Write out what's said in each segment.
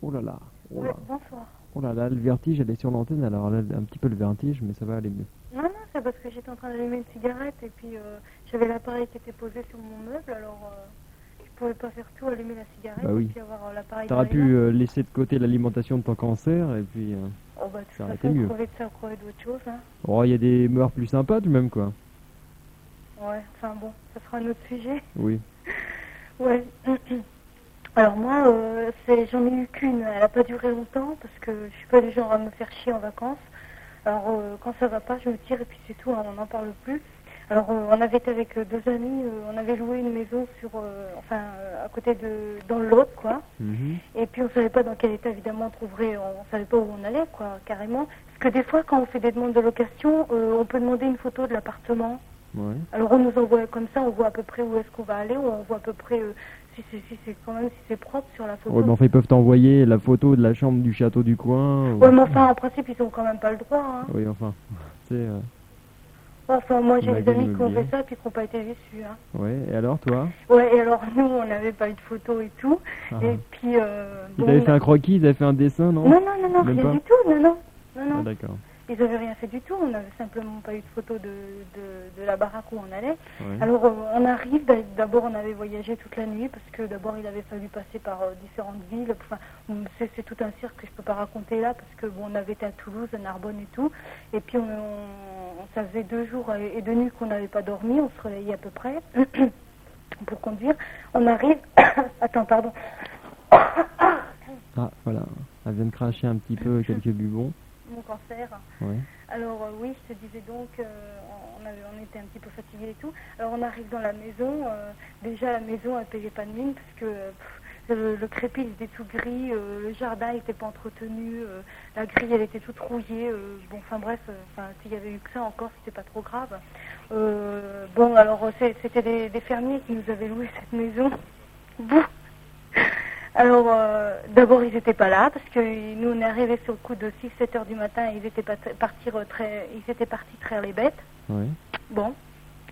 Oh là là, oh Oui, là, bonsoir. oh là là, le vertige, elle est sur l'antenne, alors elle a un petit peu le vertige, mais ça va aller mieux. Non, non, c'est parce que j'étais en train d'allumer une cigarette et puis j'avais l'appareil qui était posé sur mon meuble, alors je pouvais pas faire tout, allumer la Bah cigarette et oui, puis avoir l'appareil t'aurais pu derrière. laisser de côté l'alimentation de ton cancer, et puis Oh bah de ça toute aurait été façon, mieux. crever de ça ou crever d'autre chose, hein. Oh, il y a des mœurs plus sympas tout de même, quoi. Ouais, enfin bon, ça sera un autre sujet. Oui, Ouais. Alors moi, j'en ai eu qu'une, elle a pas duré longtemps parce que je suis pas du genre à me faire chier en vacances. Alors quand ça va pas, je me tire et puis c'est tout, hein, on n'en parle plus. Alors on avait été avec deux amis, on avait loué une maison à côté dans le Lot, quoi. mhm, Et puis on savait pas dans quel état évidemment on trouverait, on savait pas où on allait, quoi, carrément. Parce que des fois quand on fait des demandes de location, on peut demander une photo de l'appartement. ouais. Alors on nous envoie comme ça, on voit à peu près où est-ce qu'on va aller, ou on voit à peu près si c'est propre sur la Ouais, photo. mais enfin, ils peuvent t'envoyer la photo de la chambre du château du coin. Ouais, mais enfin en principe ils ont quand même pas le droit, hein. Oui, enfin, tu sais, Enfin moi j'ai des magazine amis qui ont immobilier. fait ça puis qui n'ont pas été déçus, hein. Ouais, et alors, toi? Ouais, et alors nous on n'avait pas eu de photo et tout, Ah, et puis ils bon. avaient fait un croquis, ils avaient fait un dessin, non? Non, non, non, non, Même rien pas? du tout, non, non, non, Ah, non. d'accord. Ils n'avaient rien fait du tout, on n'avait simplement pas eu de photo de la baraque où on allait. Ouais. Alors on arrive, d'abord on avait voyagé toute la nuit parce que d'abord il avait fallu passer par différentes villes. Enfin, c'est tout un cirque que je peux pas raconter là parce que bon, on avait été à Toulouse, à Narbonne et tout. Et puis ça faisait 2 jours et 2 nuits qu'on n'avait pas dormi, on se réveillait à peu près pour conduire. On arrive, attends, pardon. Ah, voilà. Elle vient de cracher un petit peu quelques bubons. Mon cancer. Ouais. Alors oui, je te disais donc, on était un petit peu fatigués et tout. Alors on arrive dans la maison, déjà la maison elle payait pas de mine parce que le crépi il était tout gris, le jardin il était pas entretenu, la grille elle était toute rouillée. Bon, enfin bref, s'il y avait eu que ça encore, c'était pas trop grave. Bon, alors c'était des fermiers qui nous avaient loué cette maison. Bouh. Alors, d'abord, ils n'étaient pas là, parce que nous, on est arrivés sur le coup de 6-7 heures du matin, et ils étaient partis traire les bêtes. Ouais. Bon,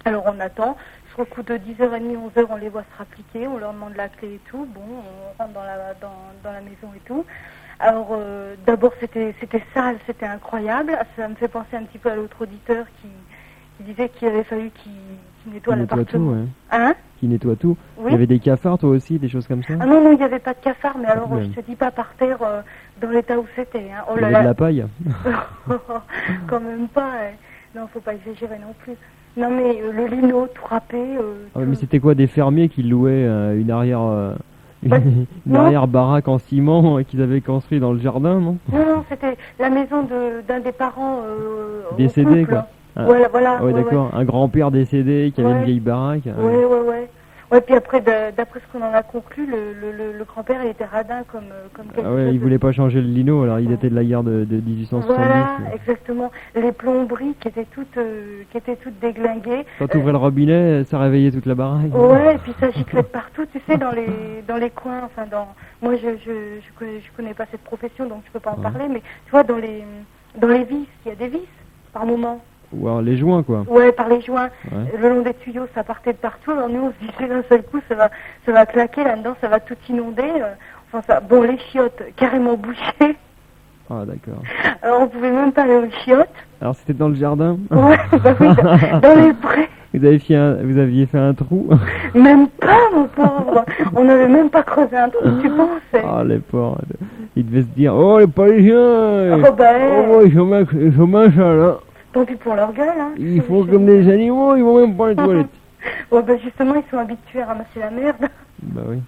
alors on attend. Sur le coup de 10h30, 11h, on les voit se rappliquer, on leur demande la clé et tout. Bon, on rentre dans la maison et tout. Alors, d'abord, c'était sale, c'était incroyable. Ça me fait penser un petit peu à l'autre auditeur qui disait qu'il avait fallu qu'il nettoie Qui nettoie l'appartement. tout, ouais. Hein? Qui nettoie tout. Oui. Il y avait des cafards, toi aussi, des choses comme ça? Ah non, non, il n'y avait pas de cafard, mais alors même. je te dis pas par terre dans l'état où c'était, hein. Oh Il y là avait de là, la paille. quand même pas, hein. Non, faut pas exagérer non plus. Non mais le lino tout râpé, Ah ouais, mais c'était quoi, des fermiers qui louaient une arrière, Bah, une non. arrière baraque en ciment qu'ils avaient construit dans le jardin, non? Non, non, c'était la maison d'un des parents au Décédé, couple. quoi. Ah, Voilà, voilà. ah ouais, Ouais, d'accord. Un grand-père décédé qui avait une Ouais. vieille baraque. Ah Ouais, ouais, ouais. Ouais, puis après, d'après ce qu'on en a conclu, le grand-père, il était radin comme quelque Ah ouais, chose il de... voulait pas changer le lino, alors il datait de la guerre de 1870. Voilà, mais exactement. Les plomberies qui étaient toutes déglinguées. Quand t'ouvrais le robinet, ça réveillait toute la baraque. Ouais, et puis ça giclait de partout, tu sais, dans les coins, moi je connais pas cette profession, donc je peux pas en Ouais. parler, mais tu vois, dans les vis, il y a des vis, par moment. Ou alors les joints, quoi. Ouais, par les joints, Ouais. le long des tuyaux, ça partait de partout, alors nous on se disait d'un seul coup, ça va claquer là-dedans, ça va tout inonder, bon, les chiottes, carrément bouchées, Ah, d'accord. alors on pouvait même pas aller aux chiottes, Alors c'était dans le jardin? ouais, bah oui, dans les prés. Vous aviez fait un trou? Même pas, mon pauvre. On n'avait même pas creusé un trou, tu penses? Ah, les pauvres. Ils devaient se dire, oh, les Parisiens! Oh, bah, Oh, ils sont machin, là. tant pis pour leur gueule, hein. Ils font comme des animaux, ils vont même pas les toilettes. Ouais, bah, justement, ils sont habitués à ramasser la merde. Bah oui.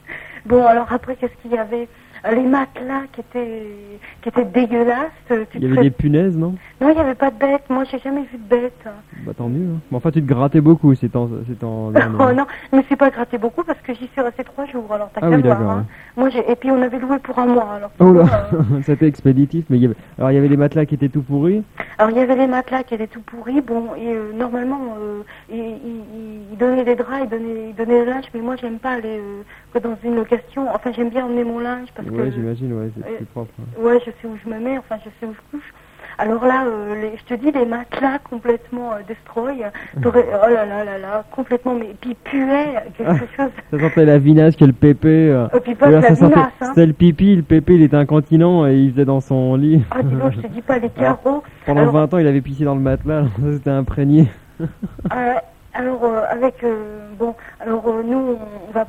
Bon, alors après, qu'est-ce qu'il y avait? Les matelas qui étaient dégueulasses. Il y avait des punaises, non? Non, il n'y avait pas de bêtes. Moi, j'ai jamais vu de bêtes. Bah tant mieux. Hein. Mais enfin, tu te grattais beaucoup ces temps. Oh non, je me suis pas gratté beaucoup parce que j'y suis restée 3 jours, alors t'as Ah qu'à oui, voir, d'accord, hein. Moi, et puis on avait loué pour un mois, alors. Oh là, c'était expéditif. Mais alors il y avait les matelas qui étaient tout pourris. Alors il y avait les matelas qui étaient tout pourris, bon, et normalement, ils donnaient des draps, ils donnaient le linge, mais moi j'aime pas aller que dans une location, enfin j'aime bien emmener mon linge parce Ouais, que... j'imagine, ouais, c'est plus propre. Ouais. Ouais, je sais où je me mets, enfin je sais où je couche. Alors là, je te dis, les matelas complètement destroy. Oh là là là là, complètement, mais puis puait quelque chose. Ça sentait la vinasse que le pépé. Et puis pas D'ailleurs, que la ça sentait, vinasse, hein. c'était le pipi. Le pépé, il était incontinent et il faisait dans son lit. Ah, dis donc, je te dis pas, les carreaux. Pendant Alors, 20 ans, il avait pissé dans le matelas. Alors ça, c'était imprégné. Nous, on va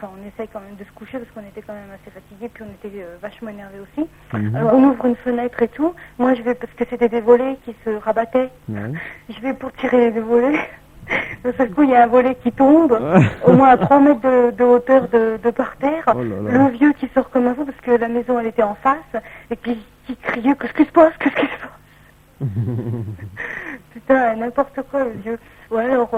on essaye quand même de se coucher parce qu'on était quand même assez fatigués, puis on était vachement énervés aussi. Alors on ouvre une fenêtre et tout. Moi je vais, parce que c'était des volets qui se rabattaient, Ouais. je vais pour tirer les volets. D'un seul coup, il y a un volet qui tombe, au moins à 3 mètres de hauteur de par terre. Oh là là. Le vieux qui sort comme un fou parce que la maison elle était en face, et puis qui criait qu'est-ce qui se passe, qu'est-ce qui se passe. Putain, n'importe quoi, le vieux. Ouais, alors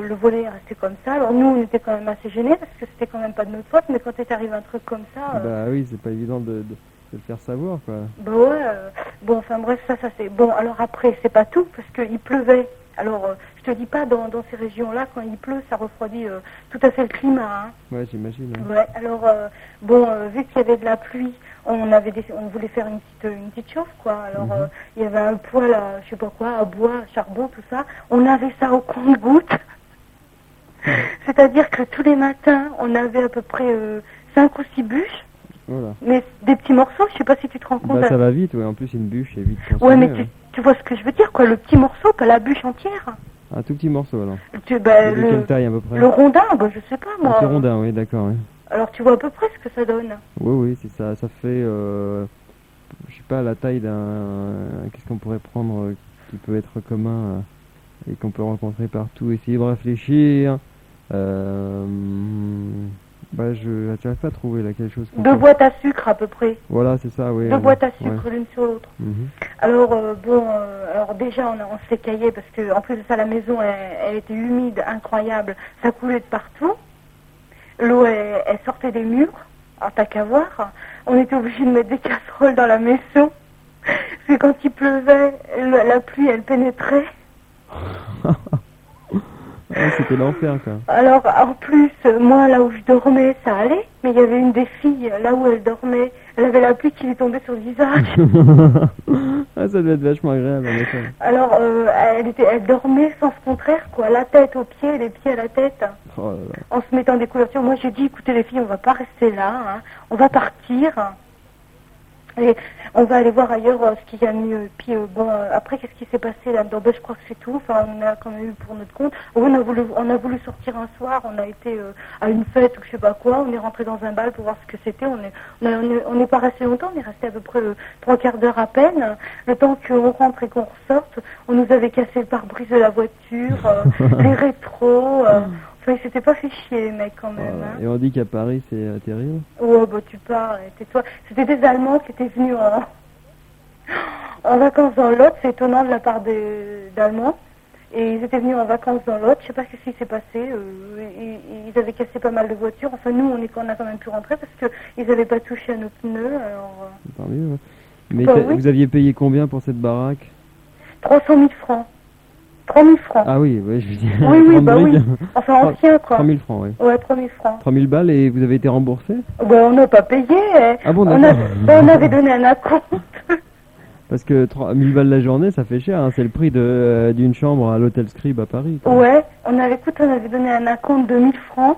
le volet est resté comme ça. Alors nous, on était quand même assez gênés parce que c'était quand même pas de notre faute, mais quand il arrive un truc comme ça. Bah oui, c'est pas évident de le faire savoir, quoi. Bah ouais, enfin bref, ça c'est. Bon, alors après, c'est pas tout parce qu'il pleuvait. Alors, je te dis pas, dans ces régions-là, quand il pleut, ça refroidit tout à fait le climat, hein. Ouais, j'imagine. Ouais, alors, vu qu'il y avait de la pluie, on voulait faire une petite chauffe, quoi. Alors, il y avait un poêle, je sais pas quoi, à bois, à charbon, tout ça. On avait ça au compte-gouttes. C'est-à-dire que tous les matins, on avait à peu près 5 ou 6 bûches. Voilà. Mais des petits morceaux, je sais pas si tu te rends compte. Bah ça va vite, ouais. En plus, une bûche est vite Ouais, consommée, mais tu vois ce que je veux dire, quoi. Le petit morceau, pas la bûche entière. Un tout petit morceau, alors. De Le quelle taille, à peu près? rondin, je sais pas, Un moi. petit rondin, oui, d'accord, oui. Alors, tu vois à peu près ce que ça donne. Oui, oui, c'est ça. Ça fait, je sais pas, la taille d'un... Qu'est-ce qu'on pourrait prendre qui peut être commun et qu'on peut rencontrer partout? Essayer de réfléchir. Bah, j'arrive pas à trouver là quelque chose. 2 boîtes à sucre, à peu près. Voilà, c'est ça, oui. 2 boîtes à ouais. sucre l'une sur l'autre. Mhm. Alors, alors déjà, on s'est caillé parce que, en plus de ça, la maison, elle était humide, incroyable. Ça coulait de partout. L'eau, elle sortait des murs. Alors, t'as qu'à voir. On était obligé de mettre des casseroles dans la maison. Parce que quand il pleuvait, la pluie, elle pénétrait. Ah, c'était l'enfer, quoi. Alors, en plus, moi, là où je dormais, ça allait. Mais il y avait une des filles, là où elle dormait, elle avait la pluie qui lui tombait sur le visage. Ah, ça devait être vachement agréable, en effet. Alors, elle dormait sens contraire, quoi. La tête aux pieds, les pieds à la tête. Oh là là. En se mettant des couvertures. Moi, j'ai dit, écoutez les filles, on va pas rester là, hein. On va partir. Et on va aller voir ailleurs ce qu'il y a de mieux. Puis après, qu'est-ce qui s'est passé là-dedans? Je crois que c'est tout. Enfin, on a quand même eu pour notre compte. On a voulu sortir un soir. On a été à une fête ou je sais pas quoi. On est rentré dans un bal pour voir ce que c'était. On n'est pas resté longtemps. On est resté à peu près 3 quarts d'heure à peine. Le temps qu'on rentre et qu'on ressorte, on nous avait cassé le pare-brise de la voiture, les rétros. Enfin, ils s'étaient pas fait chier, les mecs, quand même. Hein. Et on dit qu'à Paris, c'est terrible. Ouais, tu parles, tais-toi. C'était des Allemands qui étaient venus en vacances dans l'Aude. C'est étonnant de la part d'Allemands. Et ils étaient venus en vacances dans l'Aude. Je sais pas ce qui s'est passé. Ils avaient cassé pas mal de voitures. Enfin, nous, on a quand même pu rentrer parce qu'ils n'avaient pas touché à nos pneus. Alors, Tant mieux, ouais. Mais oui. vous aviez payé combien pour cette baraque? 300 000 francs. 3 000 francs. Ah oui, ouais, je veux dire. Oui, 30 bah oui. briques. Enfin, ancien, quoi. 3 000 francs, oui. Ouais, 3 000 francs. 3 000 balles et vous avez été remboursé? On n'a pas payé. Ah bon, on, d'accord. on avait donné un acompte. Parce que 3 000 balles la journée, ça fait cher, hein. C'est le prix d'une chambre à l'hôtel Scribe à Paris, quoi. Ouais, on avait donné un acompte de 1 000 francs.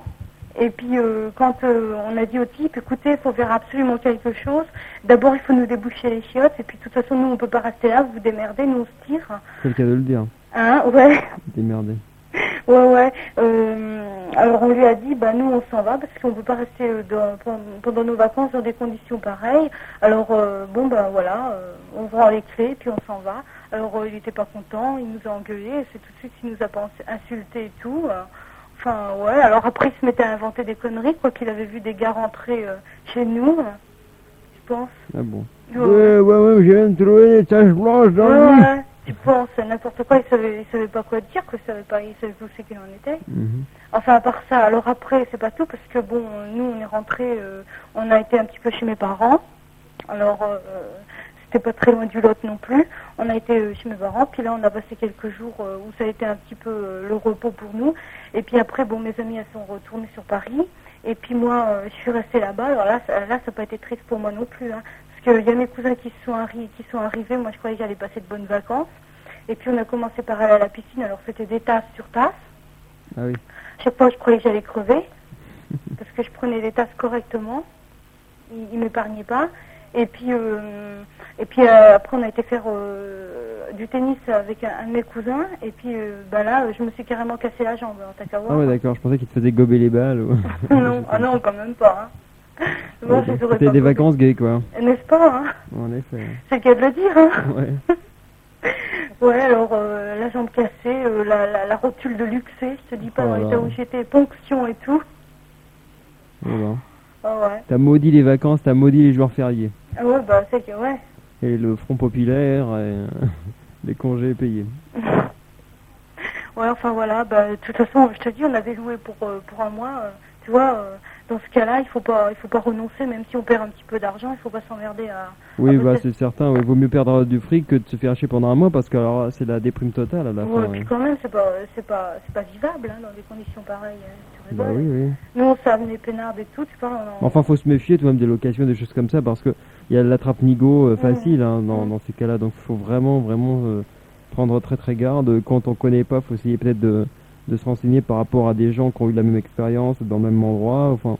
Et puis, quand on a dit au type, écoutez, il faut faire absolument quelque chose. D'abord, il faut nous déboucher les chiottes. Et puis, de toute façon, nous, on peut pas rester là. Vous vous démerdez, nous, on se tire. C'est le cas de le dire. Hein, ouais. Démerdé. Ouais. Alors, on lui a dit, nous, on s'en va parce qu'on peut pas rester pendant nos vacances dans des conditions pareilles. Alors, voilà, on vend les clés, puis on s'en va. Alors, il était pas content, il nous a engueulés. C'est tout de suite qu'il nous a pas insultés et tout. Enfin, ouais, alors après, il se mettait à inventer des conneries, quoi, qu'il avait vu des gars rentrer chez nous, je pense. Ah bon. Ouais, je viens de trouver des taches blanches dans le lit. ouais, je pense, n'importe quoi, il savait pas quoi dire, quoi, il savait pas où c'est qu'il en était. Mhm. Enfin, à part ça, alors après, c'est pas tout, parce que bon, nous, on est rentrés, on a été un petit peu chez mes parents, alors... c'était pas très loin du Lot non plus. On a été chez mes parents, puis là on a passé quelques jours où ça a été un petit peu le repos pour nous. Et puis après, mes amis elles sont retournées sur Paris. Et puis moi, je suis restée là-bas. Alors là, ça n'a pas été triste pour moi non plus. Hein. Parce qu'il y a mes cousins qui sont arrivés, moi je croyais que j'allais passer de bonnes vacances. Et puis on a commencé par aller à la piscine, alors c'était des tasses sur tasses. Ah oui. Chaque fois je croyais que j'allais crever, parce que je prenais les tasses correctement, ils m'épargnaient pas. Et puis après on a été faire du tennis avec un de mes cousins, et puis là je me suis carrément cassé la jambe, en tant qu'à voir. Ah ouais, d'accord, je pensais qu'il te faisait gober les balles. Ou... Non, ah non, quand même pas. Hein. Bon, je les aurais c'était pas des gobées. vacances gays, quoi. N'est-ce pas, hein? En effet. C'est le cas de le dire, hein? Ouais. Ouais, alors la jambe cassée, la rotule de luxé, je te dis pas Oh dans là l'état là. où j'étais, ponction et tout. Oh ben. Ah ouais. T'as maudit les vacances, t'as maudit les jours fériés. Ah ouais, bah c'est que ouais. Et le Front Populaire, et les congés payés. Ouais, enfin voilà, bah de toute façon, je te dis, on avait loué pour un mois, tu vois, dans ce cas-là, il faut pas renoncer, même si on perd un petit peu d'argent, il faut pas s'emmerder à... Oui, à bah bosser. c'est certain, ouais. Vaut mieux perdre du fric que de se faire chier pendant un mois parce que alors c'est la déprime totale à la Ouais, fin. puis Ouais. quand même, c'est pas vivable, hein, dans des conditions pareilles, tu Bah rigoles. oui, oui. Nous, on s'est amené peinards et tout, tu vois, Enfin, faut se méfier tout de même des locations, des choses comme ça parce que il y a l'attrape-nigo facile hein, dans ces cas-là. Donc faut vraiment prendre très très garde. Quand on connaît pas, faut essayer peut-être de se renseigner par rapport à des gens qui ont eu la même expérience dans le même endroit. Enfin,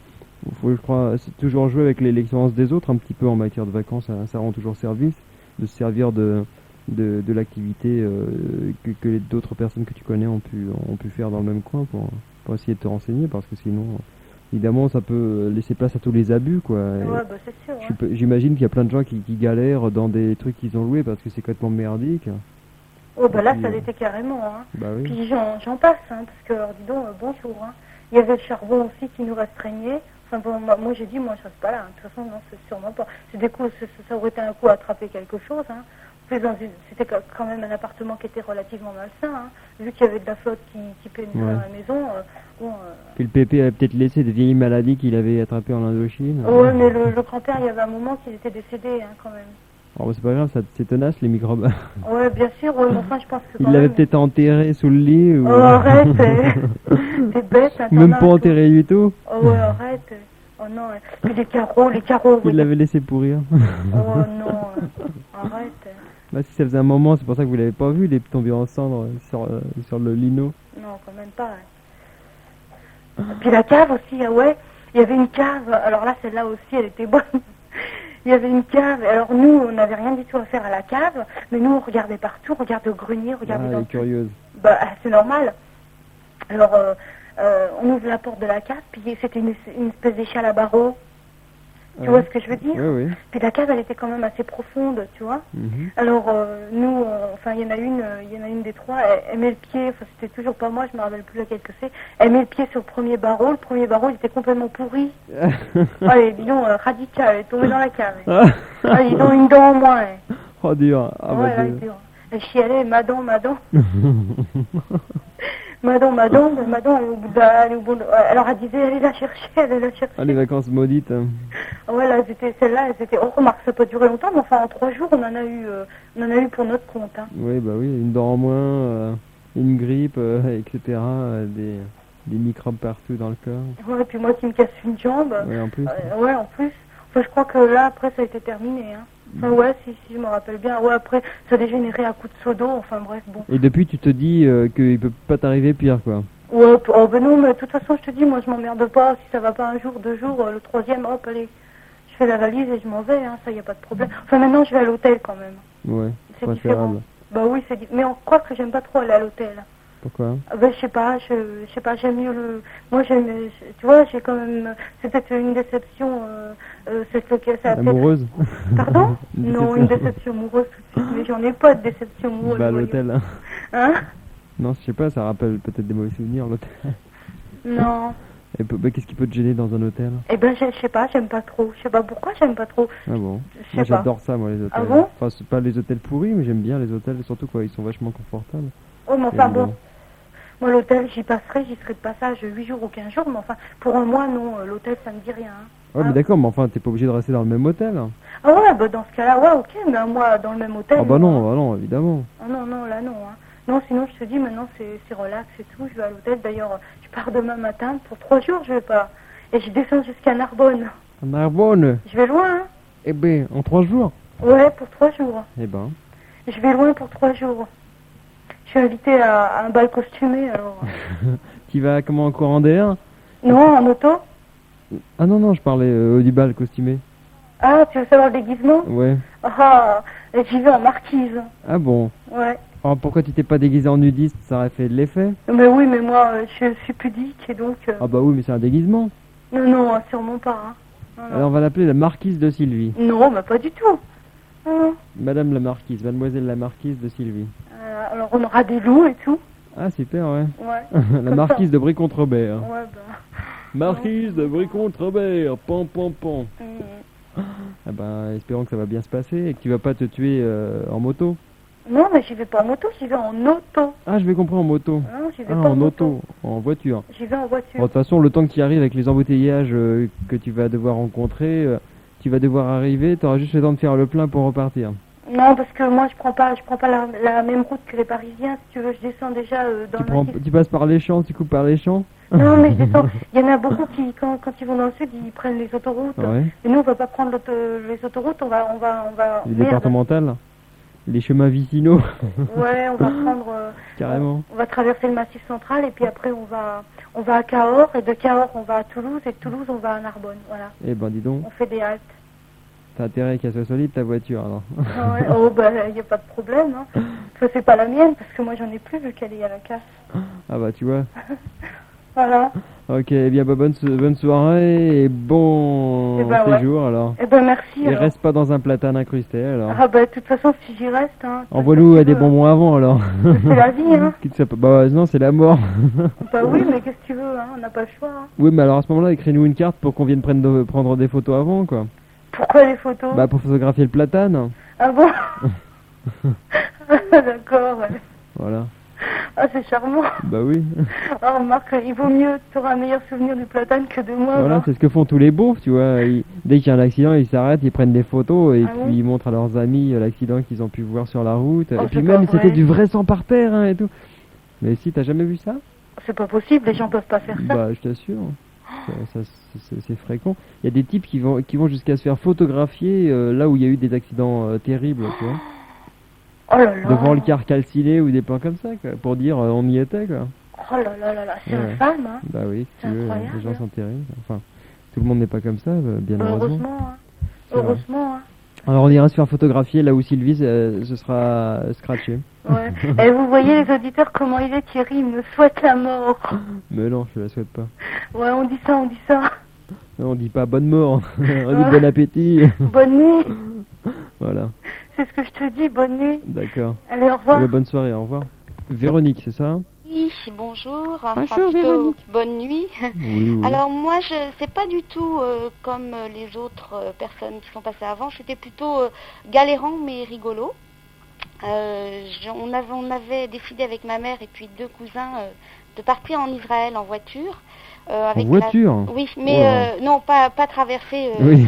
faut, je crois, c'est toujours jouer avec l'expérience des autres un petit peu en matière de vacances. Ça rend toujours service de se servir de l'activité que d'autres personnes que tu connais ont pu faire dans le même coin pour essayer de te renseigner parce que sinon évidemment ça peut laisser place à tous les abus quoi. Et Ouais, bah c'est sûr. Hein. j'imagine qu'il y a plein de gens qui galèrent dans des trucs qu'ils ont loués parce que c'est complètement merdique. Oh, bah là, puis, ça l'était carrément, hein. Bah oui. Puis j'en passe, hein, parce que, alors, dis donc, bonjour, hein. Il y avait le charbon aussi qui nous restreignait. Enfin, bon, moi j'ai dit, moi, je reste pas là. Hein. De toute façon, non, c'est sûrement pas. C'est des coups, ça aurait été un coup à attraper quelque chose, hein. C'était quand même un appartement qui était relativement malsain, hein. Vu qu'il y avait de la flotte qui pénétrait Ouais. dans la maison, bon... Puis le pépé avait peut-être laissé des vieilles maladies qu'il avait attrapées en Indochine. Ouais, mais le grand-père, il y avait un moment qu'il était décédé, hein, quand même. Alors c'est pas grave, c'est tenace les microbes. Ouais, bien sûr, ouais, mais enfin, je pense que Il quand l'avait même... peut-être enterré sous le lit ou Oh, arrête, t'es bête, hein, même t'en as pas un enterré du tout. Oh ouais, arrête. Oh non, puis les carreaux, Il oui. l'avait laissé pourrir. Oh non, arrête. Bah si ça faisait un moment, c'est pour ça que vous l'avez pas vu, il est tombé en cendres sur le lino. Non, quand même pas. Hein. Puis la cave aussi, ah ouais, il y avait une cave. Alors là, celle-là aussi, elle était bonne. Il y avait une cave. Alors nous, on n'avait rien du tout à faire à la cave, mais nous, on regardait partout, on regardait au grenier, on Ah, regardait elle dans est curieuse. Bah, c'est normal. Alors, on ouvre la porte de la cave, puis c'était une espèce d'échelle à barreaux. Tu vois ce que je veux dire? Oui, oui. Puis la cave, elle était quand même assez profonde, tu vois. Mhm. Alors, nous, enfin, il y en a une des trois, elle met le pied, enfin, c'était toujours pas moi, je me rappelle plus laquelle que c'est, elle met le pied sur le premier barreau il était complètement pourri. Allez, dis donc, radical, elle est tombée dans la cave. Allez, ils ont une dent en moins. Hein. Oh dur. Ah, Ouais, bah, là, dur. Elle chialait, madon. Madon, elle est au bout de... Alors, elle disait, allez la chercher. Ah, les vacances maudites. Ouais, là, celle-là, c'était... Oh, remarque, ça n'a pas duré longtemps, mais enfin, en 3 jours, on en a eu pour notre compte. Hein. Oui, bah oui, une dent en moins, une grippe, etc. Des microbes partout dans le corps. Ouais, puis moi qui me casse une jambe. Ouais, en plus. Ouais, en plus. Enfin, je crois que là, après, ça a été terminé. Hein. Enfin, ouais, si je me rappelle bien. Ouais, après, ça a dégénéré à coups de seau d'eau. Enfin, bref, bon. Et depuis, tu te dis qu'il peut pas t'arriver pire, quoi. Ouais, oh, ben non, mais de toute façon, je te dis, moi, je m'emmerde pas. Si ça va pas un jour, 2 jours, le 3e, hop, allez. Je fais la valise et je m'en vais, hein, ça, y a pas de problème. Enfin, maintenant, je vais à l'hôtel quand même. Ouais, C'est préférable. différent. Bah oui, c'est mais on croit que j'aime pas trop aller à l'hôtel. Pourquoi? Ben, je sais pas, j'aime mieux le... Moi, tu vois, j'ai quand même... C'est peut-être une déception, ça a peut-être- Amoureuse? Pardon? Une Non, une déception amoureuse tout de suite, mais j'en ai pas de déception amoureuse. Bah, à voyons. l'hôtel. Hein. Hein? Non, je sais pas, ça rappelle peut-être des mauvais souvenirs, l'hôtel. Non. Et bah, qu'est-ce qui peut te gêner dans un hôtel? Eh ben, je sais pas, j'aime pas trop. Je sais pas pourquoi j'aime pas trop. Ah bon? Je Moi, sais pas. j'adore ça, moi, les hôtels. Ah bon? Enfin, c'est pas les hôtels pourris, mais j'aime bien les hôtels, surtout quand ils sont vachement confortables. Oh, mais enfin, Et bon. Moi, l'hôtel, j'y serai de passage 8 jours ou 15 jours, mais enfin, pour un mois, non, l'hôtel, ça me dit rien. Hein. Ouais, mais d'accord, mais enfin, t'es pas obligé de rester dans le même hôtel. Ah ouais, bah dans ce cas-là, ouais, ok, mais un mois dans le même hôtel. Ah bah non, évidemment. Ah non, là non. Hein. Non, sinon, je te dis, maintenant, c'est relax et tout. Je vais à l'hôtel. D'ailleurs, je pars demain matin. Pour 3 jours, je vais pas. Et je descends jusqu'à Narbonne. À Narbonne. Je vais loin, hein. Eh ben, en 3 jours? Ouais, pour 3 jours. Eh ben, Je vais loin pour 3 jours. Je suis invitée à un bal costumé, alors. tu vas comment, en courant d'air? Non, en auto? Ah non, non, je parlais du bal costumé. Ah, tu veux savoir le déguisement? Ouais. Ah, j'y vais en marquise. Ah bon? Ouais. Alors pourquoi tu t'es pas déguisé en nudiste? Ça aurait fait de l'effet. Mais oui, mais moi, je suis pudique et donc... Ah bah oui, mais c'est un déguisement. Non, non, sûrement pas. Hein. Non, non. Alors on va l'appeler la marquise de Sylvie. Non, mais pas du tout. Non. Madame la marquise, mademoiselle la marquise de Sylvie. Alors on aura des loups et tout. Ah super, ouais. Ouais. La marquise de Brie-contre-Robert. Ouais, bah... Marquise de Brie-contre-Robert, pan pan pan. Mm. Ah bah espérons que ça va bien se passer et que tu vas pas te tuer en moto. Non, mais j'y vais pas en moto, j'y vais en auto. Ah, je vais comprendre, en moto. Non, j'y vais Ah, pas en auto, en voiture. J'y vais en Bon, voiture. de toute façon, le temps que tu y arrives avec les embouteillages que tu vas devoir rencontrer, tu vas devoir arriver, tu auras juste le temps de faire le plein pour repartir. Non, parce que moi, je prends pas la même route que les Parisiens. Si tu veux, je descends déjà dans le massif. Tu passes par les champs, tu coupes par les champs? Non, mais je descends. Il y en a beaucoup qui, quand ils vont dans le sud, ils prennent les autoroutes. Ouais. Et nous, on va pas prendre les autoroutes, on va... Les Merde. départementales? Les chemins vicinaux? Ouais, on va prendre... Carrément. On va traverser le massif central et puis après, on va à Cahors. Et de Cahors, on va à Toulouse. Et de Toulouse, on va à Narbonne. Voilà. Eh ben, dis donc, On fait des haltes. t'as intérêt qu'elle soit solide ta voiture alors. Ah ouais. Oh, bah, il n'y a pas de problème. Hein. Ça, c'est pas la mienne, parce que moi, j'en ai plus vu qu'elle est à la casse. Ah bah, tu vois. Voilà. Ok, eh bien, bah, bonne soirée et bon Eh ben, ouais. séjour alors. Eh ben, merci. Et alors. reste pas dans un platane incrusté alors. Ah, bah, de toute façon, si j'y reste, hein. Envoie-nous qu'est-ce que des tu veux, bonbons avant alors. C'est la vie, hein. Quitte ça peut- Bah non, c'est la mort. Bah oui, mais qu'est-ce que tu veux, hein. On n'a pas le choix, hein. Oui, mais alors à ce moment-là, écris-nous une carte pour qu'on vienne prendre des photos avant quoi. Pourquoi les photos? Bah pour photographier le platane. Ah bon? D'accord, ouais. Voilà. Ah, c'est charmant. Bah oui. Oh, Marc, il vaut mieux, tu auras un meilleur souvenir du platane que de moi. Voilà, hein. c'est ce que font tous les beaufs, tu vois. Dès qu'il y a un accident, ils s'arrêtent, ils prennent des photos et Ah puis bon ils montrent à leurs amis l'accident qu'ils ont pu voir sur la route. Oh, et puis c'est même, pas c'était vrai. du vrai sang par terre hein, et tout. Mais si, t'as jamais vu ça? C'est pas possible, les gens peuvent pas faire ça. Bah, je t'assure. C'est fréquent. Il y a des types qui vont jusqu'à se faire photographier là où il y a eu des accidents terribles, tu vois. Oh là là. Devant le car calciné ou des plans comme ça, quoi, pour dire on y était, quoi. Oh là là là là, c'est Ouais. infâme, hein. Bah oui, si C'est tu veux, incroyable, les gens hein. sont terribles. Enfin, tout le monde n'est pas comme ça, bien heureusement. Heureusement, hein. C'est vrai. Heureusement, hein. Alors on ira se faire photographier là où Sylvie se sera scratchée. Ouais. Et vous voyez les auditeurs comment il est, Thierry, il me souhaite la mort. Mais non, je la souhaite pas. Ouais, on dit ça, on dit ça. Non, on dit pas bonne mort, on dit bon appétit. Bonne nuit. Voilà, C'est ce que je te dis, bonne nuit. d'accord. Allez, au revoir. Bonne soirée, au revoir. Véronique, c'est ça? Oui, bonjour. Bonjour, plutôt Véronique. bonne nuit. Oui, oui. Alors moi, je c'est pas du tout comme les autres personnes qui sont passées avant. J'étais plutôt galérant mais rigolo. On avait décidé avec ma mère et puis 2 cousins de partir en Israël en voiture. En voiture? Oui, mais Oh là. non, pas traverser. Oui.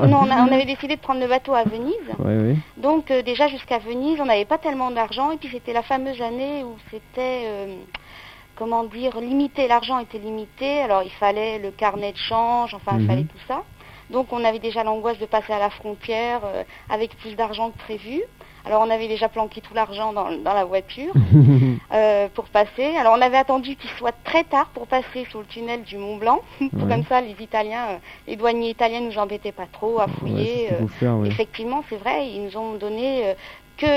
Non, on avait décidé de prendre le bateau à Venise. Oui, oui. Donc déjà jusqu'à Venise, on n'avait pas tellement d'argent et puis c'était la fameuse année où c'était, comment dire, limité, l'argent était limité, alors il fallait le carnet de change, enfin il fallait tout ça. Donc on avait déjà l'angoisse de passer à la frontière avec plus d'argent que prévu. Alors on avait déjà planqué tout l'argent dans la voiture pour passer. Alors on avait attendu qu'il soit très tard pour passer sous le tunnel du Mont Blanc. Ouais. Comme ça les Italiens, les douaniers italiens nous embêtaient pas trop à Ouais, fouiller. c'est ce qu'il faut faire, oui. Effectivement, c'est vrai, ils nous ont donné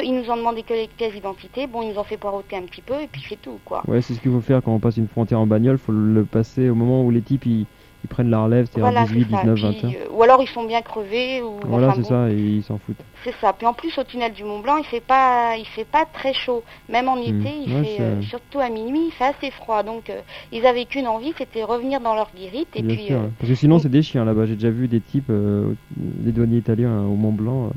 ils nous ont demandé que les pièces d'identité. Bon, ils nous ont fait poireauter un petit peu et puis c'est tout, quoi. Ouais, c'est ce qu'il faut faire quand on passe une frontière en bagnole, faut le passer au moment où les types ils prennent la relève, c'est-à-dire Voilà, 18, c'est ça. 19, Puis, 20 heures. ou alors ils sont bien crevés. Ou, Voilà, enfin, c'est bon, ça, et ils s'en foutent. c'est ça. Puis en plus, au tunnel du Mont Blanc, il fait pas très chaud. Même en été, il Ouais, fait, surtout à minuit, il fait assez froid. Donc, ils avaient qu'une envie, c'était revenir dans leur guérite. Et Bien puis, sûr, ouais. Parce que sinon c'est des chiens là-bas. J'ai déjà vu des types, des douaniers italiens au Mont Blanc,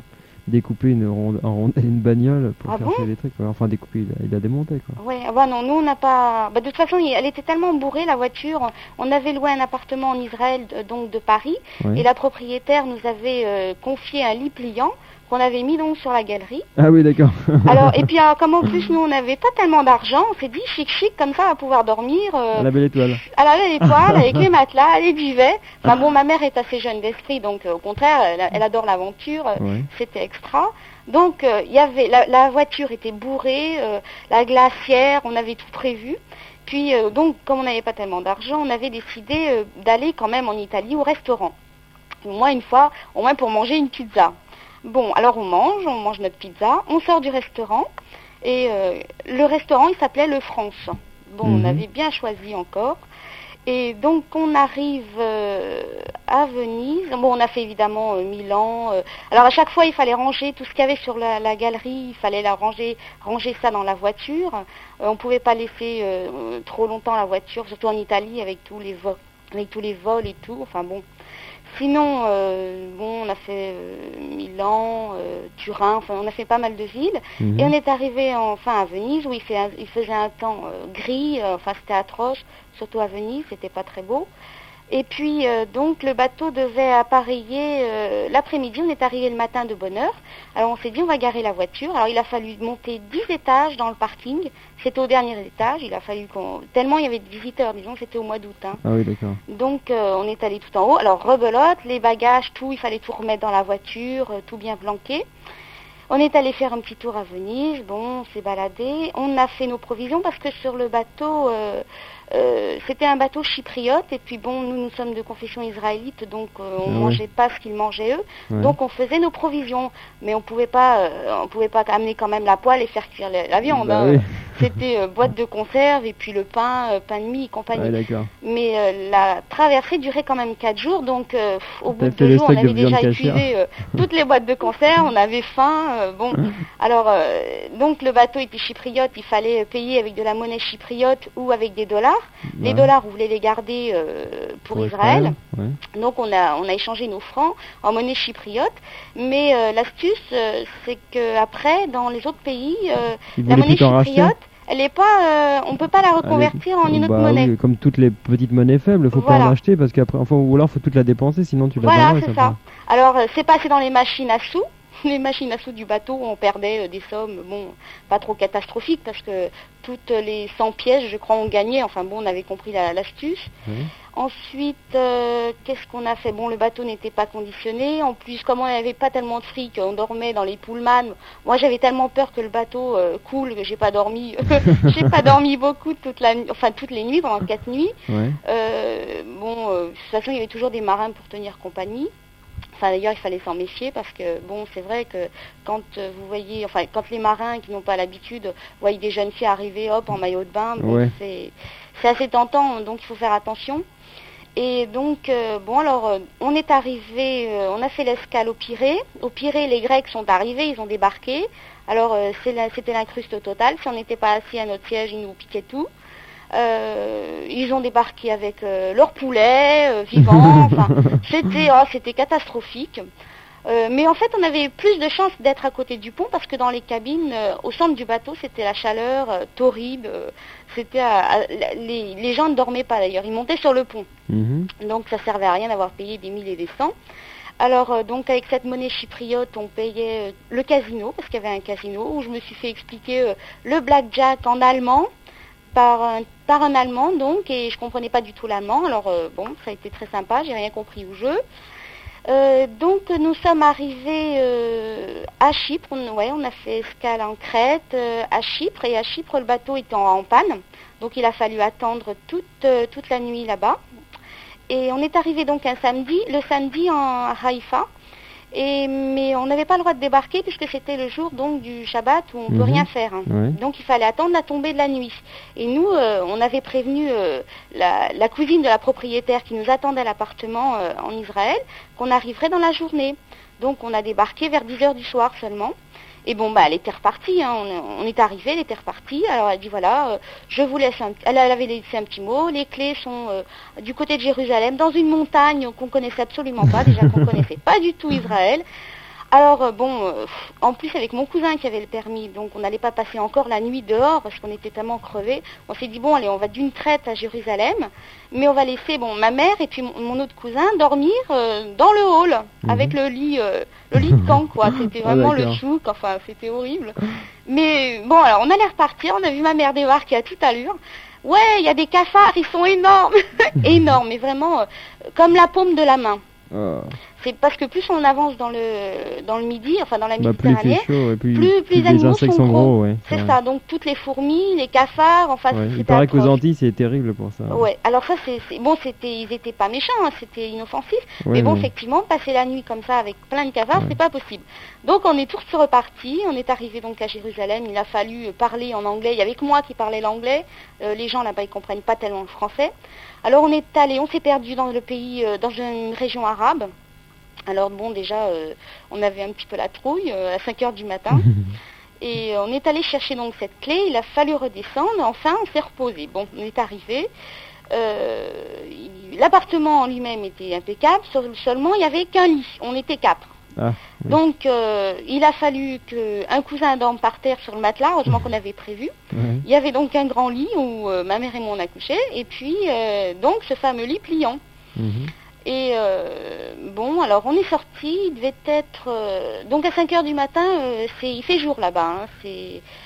découper une bagnole pour Ah chercher bon les trucs. Ouais. Enfin découper, il a démonté quoi. ouais, ah bah non, nous on n'a pas. Bah, de toute façon, elle était tellement bourrée la voiture. On avait loué un appartement en Israël, donc de Paris, Ouais. et la propriétaire nous avait confié un lit pliant qu'on avait mis donc sur la galerie. Ah oui, d'accord. Alors, et puis comme en plus nous on n'avait pas tellement d'argent, on s'est dit chic, comme ça on va pouvoir dormir À la belle étoile. à la belle étoile, avec les matelas, les duvets. Enfin bon, ma mère est assez jeune d'esprit, donc au contraire, elle adore l'aventure, Ouais. c'était extra. Donc il y avait la voiture était bourrée, la glacière, on avait tout prévu. Puis donc comme on n'avait pas tellement d'argent, on avait décidé d'aller quand même en Italie au restaurant. Au moins une fois, au moins pour manger une pizza. Bon, alors on mange notre pizza, on sort du restaurant et le restaurant il s'appelait Le France. Bon, on avait bien choisi encore. Et donc on arrive à Venise. Bon, on a fait évidemment Milan. Alors à chaque fois il fallait ranger tout ce qu'il y avait sur la galerie, il fallait ranger ça dans la voiture. On pouvait pas laisser trop longtemps la voiture, surtout en Italie avec tous les vols et tout. Enfin bon. Sinon, bon, on a fait Milan, Turin, enfin on a fait pas mal de villes. Et on est arrivé enfin à Venise où il faisait un temps gris, enfin c'était atroce, surtout à Venise, c'était pas très beau. Et puis donc le bateau devait appareiller l'après-midi, on est arrivé le matin de bonne heure. Alors on s'est dit on va garer la voiture. Alors il a fallu monter 10 étages dans le parking. C'était au dernier étage, il a fallu tellement il y avait de visiteurs, disons c'était au mois d'août. Hein. Ah oui, d'accord. Donc on est allé tout en haut. Alors rebelote, les bagages, tout, il fallait tout remettre dans la voiture, tout bien planqué. On est allé faire un petit tour à Venise, bon, on s'est baladé. On a fait nos provisions parce que sur le bateau, c'était un bateau chypriote. Et puis bon, nous sommes de confession israélite, donc on mangeait pas ce qu'ils mangeaient eux. Ouais. Donc on faisait nos provisions. Mais on pouvait pas amener quand même la poêle et faire cuire la viande. Bah hein. oui. C'était boîte de conserve et puis le pain de mie et compagnie. Ouais, d'accord. Mais la traversée durait quand même 4 jours, donc au bout de fait 2 le jours, on stock de avait viande déjà cachère. épuisé toutes les boîtes de conserve, on avait faim. Bon, alors donc le bateau était chypriote, il fallait payer avec de la monnaie chypriote ou avec des dollars. Les dollars, on voulait les garder pour Israël. Ouais. Donc on a échangé nos francs en monnaie chypriote. Mais l'astuce, c'est que après, dans les autres pays, la monnaie chypriote, elle est pas, on peut pas la reconvertir en une autre monnaie. Oui, comme toutes les petites monnaies faibles, faut pas en acheter parce qu'après, enfin, ou alors faut toute la dépenser, sinon tu la Voilà, donnerais, c'est ça. Alors c'est passé dans les machines à sous. Les machines à sous du bateau, on perdait des sommes, bon, pas trop catastrophiques parce que toutes les 100 pièces, je crois, on gagnait. Enfin bon, on avait compris l'astuce. Ensuite, qu'est-ce qu'on a fait? Bon, le bateau n'était pas conditionné. En plus, comme on n'avait pas tellement de fric, on dormait dans les pullmans. Moi, j'avais tellement peur que le bateau coule que j'ai pas dormi. J'ai pas dormi beaucoup toutes les nuits, pendant 4 nuits. Ouais. De toute façon, il y avait toujours des marins pour tenir compagnie. Enfin, d'ailleurs, il fallait s'en méfier parce que, bon, c'est vrai que quand vous voyez, enfin, quand les marins qui n'ont pas l'habitude voient des jeunes filles arriver, hop, en maillot de bain, bon, c'est assez tentant, donc il faut faire attention. Et donc, on est arrivé, on a fait l'escale au Pirée. Au Pirée, les Grecs sont arrivés, ils ont débarqué. Alors, c'était l'incruste totale. Si on n'était pas assis à notre siège, ils nous piquaient tout. Ils ont débarqué avec leurs poulets vivants. Enfin, c'était catastrophique. Mais en fait, on avait plus de chance d'être à côté du pont parce que dans les cabines, au centre du bateau, c'était la chaleur torride. Les gens ne dormaient pas d'ailleurs, ils montaient sur le pont. Donc ça servait à rien d'avoir payé des 1000 et des 100. Alors donc avec cette monnaie chypriote, on payait le casino parce qu'il y avait un casino où je me suis fait expliquer le blackjack en allemand. Par un Allemand donc, et je comprenais pas du tout l'allemand, alors bon, ça a été très sympa, j'ai rien compris au jeu. Donc nous sommes arrivés à Chypre, on a fait escale en Crète, à Chypre, et à Chypre le bateau était en panne, donc il a fallu attendre toute la nuit là-bas. Et on est arrivé donc le samedi à Haïfa. Mais on n'avait pas le droit de débarquer puisque c'était le jour donc du Shabbat où on ne peut rien faire. Hein. Ouais. Donc il fallait attendre la tombée de la nuit. Et nous, on avait prévenu la cousine de la propriétaire qui nous attendait à l'appartement en Israël qu'on arriverait dans la journée. Donc on a débarqué vers 10h du soir seulement. Et bon, elle était repartie, hein. On est arrivé, elle était repartie. Alors elle dit voilà, je vous laisse elle avait laissé un petit mot. Les clés sont du côté de Jérusalem, dans une montagne qu'on connaissait absolument pas, déjà qu'on connaissait pas du tout Israël. Alors en plus avec mon cousin qui avait le permis, donc on n'allait pas passer encore la nuit dehors parce qu'on était tellement crevés. On s'est dit bon allez, on va d'une traite à Jérusalem, mais on va laisser ma mère et puis mon autre cousin dormir dans le hall avec le lit de camp quoi. C'était vraiment le chouk, enfin c'était horrible. Mais bon alors on allait repartir, on a vu ma mère débarquer à toute allure. Ouais, il y a des cafards, ils sont énormes, énormes, mais vraiment comme la paume de la main. Oh. C'est parce que plus on avance dans le midi, enfin dans la Méditerranée, plus il fait chaud, et plus les les animaux insectes sont gros. ouais, c'est ça, donc toutes les fourmis, les cafards, enfin il paraît qu'aux Antilles c'est terrible pour ça. Ouais, alors ça ils étaient pas méchants, hein, c'était inoffensif, mais bon effectivement passer la nuit comme ça avec plein de cafards, c'est pas possible. Donc on est tous repartis, on est arrivé donc à Jérusalem, il a fallu parler en anglais, il y avait que moi qui parlais l'anglais, les gens là-bas ils comprennent pas tellement le français. Alors on s'est perdu dans le pays, dans une région arabe. Alors bon, déjà, on avait un petit peu la trouille à 5 heures du matin. Et on est allé chercher donc cette clé, il a fallu redescendre, enfin on s'est reposé. Bon, on est arrivé. L'appartement en lui-même était impeccable, seulement il n'y avait qu'un lit, on était 4. Ah, oui. Donc il a fallu qu'un cousin dorme par terre sur le matelas, heureusement qu'on avait prévu. Oui. Il y avait donc un grand lit où ma mère et moi on a couché, et puis donc ce fameux lit pliant. Et alors on est sorti, il devait être donc à 5 heures du matin, il fait jour là-bas, hein,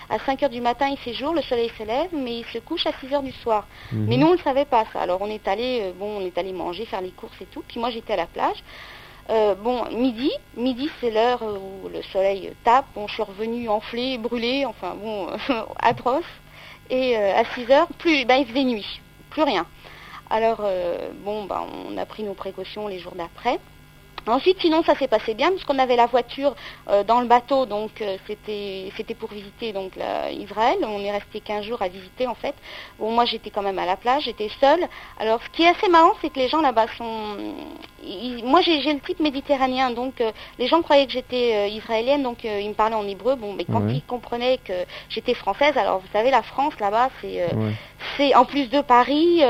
à 5 heures du matin il fait jour, le soleil se lève, mais il se couche à 6 heures du soir. Mais nous on ne le savait pas ça, alors on est allé manger, faire les courses et tout, puis moi j'étais à la plage. Midi c'est l'heure où le soleil tape, bon je suis revenue enflée, brûlée, enfin bon, atroce, et à 6 heures, il faisait nuit, plus rien. Alors, on a pris nos précautions les jours d'après. Ensuite, sinon, ça s'est passé bien, parce qu'on avait la voiture dans le bateau, donc c'était pour visiter donc Israël. On est resté 15 jours à visiter, en fait. Bon, moi, j'étais quand même à la plage, j'étais seule. Alors, ce qui est assez marrant, c'est que les gens là-bas moi, j'ai le type méditerranéen, donc les gens croyaient que j'étais israélienne, donc ils me parlaient en hébreu. Bon, mais quand ils comprenaient que j'étais française, alors vous savez, la France, là-bas, c'est en plus de Paris...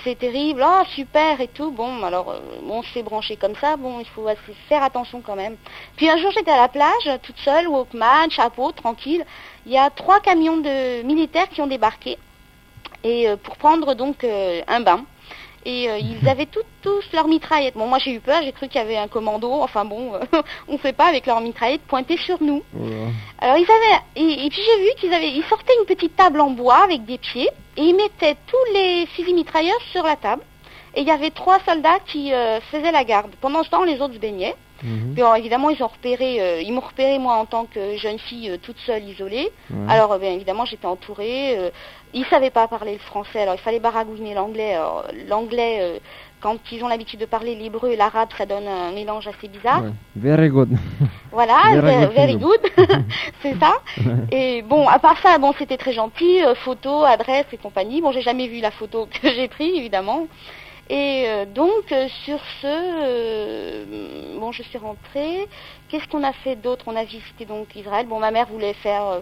c'est terrible, oh super et tout, bon alors on se fait brancher comme ça, bon il faut faire attention quand même. Puis un jour j'étais à la plage, toute seule, Walkman, chapeau, tranquille, il y a 3 camions de militaires qui ont débarqué et pour prendre donc un bain. Et ils avaient tous leurs mitraillettes. Bon, moi j'ai eu peur, j'ai cru qu'il y avait un commando, enfin bon, on ne sait pas, avec leurs mitraillettes pointées sur nous. Alors ils avaient, et puis j'ai vu ils sortaient une petite table en bois avec des pieds, et ils mettaient tous les fusils mitrailleurs sur la table. Et il y avait 3 soldats qui faisaient la garde. Pendant ce temps, les autres se baignaient. Puis alors, évidemment, ils m'ont repéré moi en tant que jeune fille toute seule, isolée. Alors bien évidemment, j'étais entourée. Ils savaient pas parler le français, alors il fallait baragouiner l'anglais. Alors, l'anglais, quand ils ont l'habitude de parler l'hébreu et l'arabe, ça donne un mélange assez bizarre. Very good. Voilà, very good, c'est ça. Et bon, à part ça, bon, c'était très gentil, photo, adresse et compagnie. Bon, j'ai jamais vu la photo que j'ai prise, évidemment. Et donc, sur ce, je suis rentrée. Qu'est-ce qu'on a fait d'autre? On a visité donc Israël. Bon, ma mère voulait faire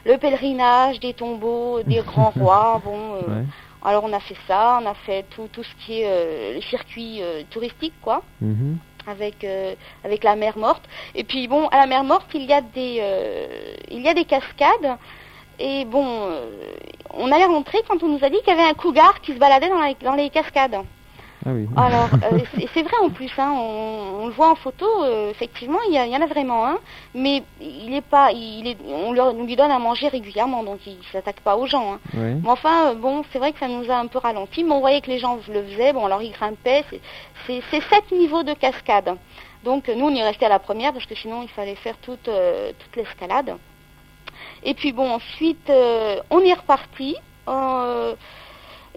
le pèlerinage des tombeaux des grands rois. Alors on a fait ça, on a fait tout ce qui est les circuits touristiques, quoi. Avec la mer Morte. Et puis bon, à la mer Morte, il y a des cascades. Et bon, on allait rentrer quand on nous a dit qu'il y avait un cougar qui se baladait dans les cascades. Ah oui. Alors, c'est vrai en plus, hein, on le voit en photo, effectivement, il y en a vraiment un, mais on lui donne à manger régulièrement, donc il ne s'attaque pas aux gens. Hein. Oui. Mais enfin, ça c'est vrai que ça nous a un peu ralenti, mais on voyait que les gens le faisaient, bon alors ils grimpaient, c'est 7 niveaux de cascade. Donc nous on y restait à la première, parce que sinon il fallait faire toute l'escalade. Et puis bon, ensuite, on est reparti.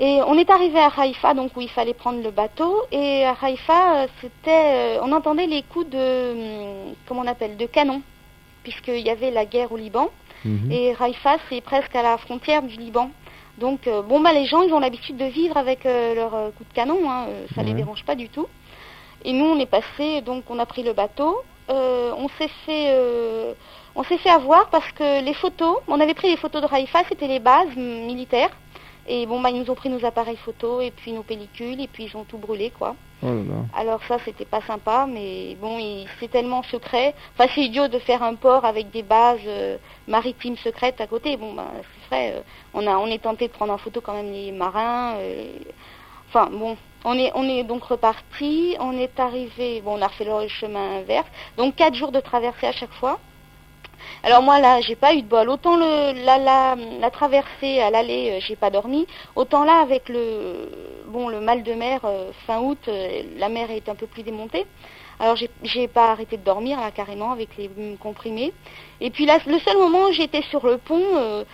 Et on est arrivé à Haïfa, donc où il fallait prendre le bateau. Et à Haïfa, on entendait les coups de canon, puisqu'il y avait la guerre au Liban. Et Haïfa, c'est presque à la frontière du Liban. Donc, les gens, ils ont l'habitude de vivre avec leurs coups de canon, hein, ça les dérange pas du tout. Et nous, on est passé, donc on a pris le bateau. On s'est fait avoir parce que les photos, on avait pris les photos de Haïfa, c'était les bases militaires. Et bon, bah, ils nous ont pris nos appareils photo et puis nos pellicules et puis ils ont tout brûlé, quoi. Oh là là. Alors ça, c'était pas sympa, mais bon, c'est tellement secret. Enfin, c'est idiot de faire un port avec des bases maritimes secrètes à côté. Bon, ben, c'est vrai, on est tenté de prendre en photo quand même les marins. Enfin, bon, on est donc reparti. On est arrivé, bon, on a refait le chemin inverse. Donc 4 jours de traversée à chaque fois. Alors moi là, j'ai pas eu de bol. Autant la traversée à l'aller, j'ai pas dormi. Autant là avec le mal de mer fin août, la mer est un peu plus démontée. Alors j'ai pas arrêté de dormir là carrément avec les comprimés. Et puis là, le seul moment où j'étais sur le pont,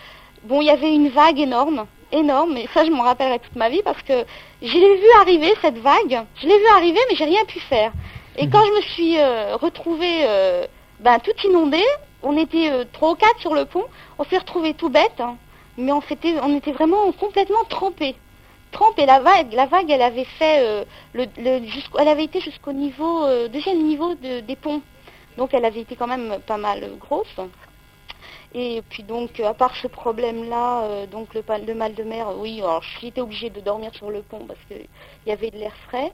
bon, il y avait une vague énorme, et ça je m'en rappellerai toute ma vie parce que je l'ai vu arriver cette vague. Je l'ai vu arriver, mais j'ai rien pu faire. Et quand je me suis retrouvée toute inondée. On était 3 ou 4 sur le pont, on s'est retrouvés tout bêtes, hein, mais on était vraiment complètement trempés. La vague, elle avait fait elle avait été jusqu'au niveau deuxième niveau des ponts, donc elle avait été quand même pas mal grosse. Et puis donc à part ce problème-là, donc le mal de mer, oui, alors j'étais obligée de dormir sur le pont parce qu'il y avait de l'air frais.